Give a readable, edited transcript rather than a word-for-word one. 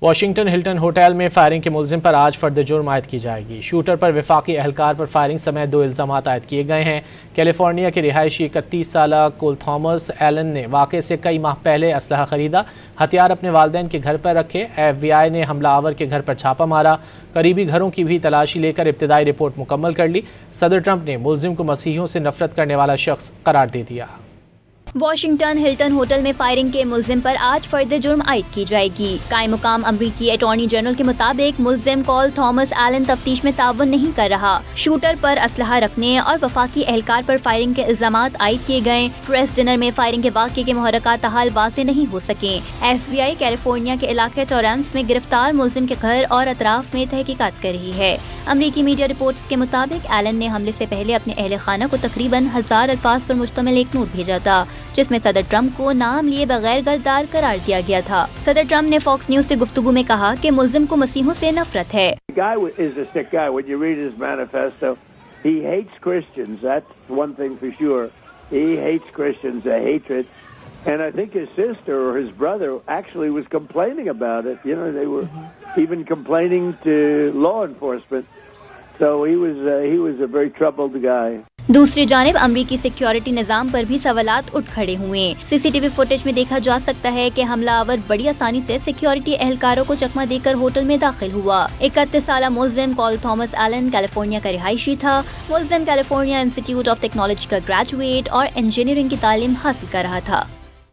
Washington Hilton hotel میں firing کے ملزم پر آج فرد جرم عائد کی جائے گی۔ شوٹر پر وفاقی اہلکار پر فائرنگ سمیت 2 الزامات عائد کیے گئے ہیں۔ کیلیفورنیا کے رہائشی 31 سالہ کول تھامس ایلن نے واقعے سے کئی ماہ پہلے اسلحہ خریدا، ہتھیار اپنے والدین کے گھر پر رکھے۔ FBI نے حملہ آور کے گھر پر چھاپہ مارا، قریبی گھروں کی بھی تلاشی لے کر ابتدائی رپورٹ مکمل کر لی۔ صدر ٹرمپ نے ملزم کو مسیحیوں سے نفرت کرنے والا شخص قرار دے دیا۔ واشنگٹن ہلٹن ہوٹل میں فائرنگ کے ملزم پر آج فرد جرم عائد کی جائے گی۔ قائم مقام امریکی اٹارنی جنرل کے مطابق ملزم کول تھامس ایلن تفتیش میں تعاون نہیں کر رہا۔ شوٹر پر اسلحہ رکھنے اور وفاقی اہلکار پر فائرنگ کے الزامات عائد کیے گئے۔ پریس ڈنر میں فائرنگ کے واقعے کے محرکات تاحال واضح نہیں ہو سکے۔ FBI کیلیفورنیا کے علاقے ٹورنس میں گرفتار ملزم کے گھر اور اطراف میں تحقیقات کر رہی ہے۔ امریکی میڈیا رپورٹس کے مطابق ایلن نے حملے سے پہلے اپنے اہل خانہ کو تقریباً 1000 الفاظ پر مشتمل ایک نوٹ بھیجا تھا، جس میں صدر ٹرمپ کو نام لیے بغیر غدار قرار دیا گیا تھا۔ صدر ٹرمپ نے فاکس نیوز سے گفتگو میں کہا کہ ملزم کو مسیحوں سے نفرت ہے۔ And I think his sister or his brother actually was complaining about it. You know, they were even complaining to law enforcement. So he was a very troubled guy. دوسری جانب امریکی سیکیورٹی نظام پر بھی سوالات اٹھ کھڑے ہوئے۔ CCTV فوٹیج میں دیکھا جا سکتا ہے کہ حملہ آور بڑی آسانی سے سیکیورٹی اہلکاروں کو چکمہ دے کر ہوٹل میں داخل ہوا۔ 31 سالہ ملزم کول تھامس ایلن کیلیفورنیا کا رہائشی تھا۔ ملزم کیلیفورنیا انسٹی ٹیوٹ آف ٹیکنالوجی کا گریجویٹ اور انجینئرنگ کی تعلیم حاصل کر رہا تھا۔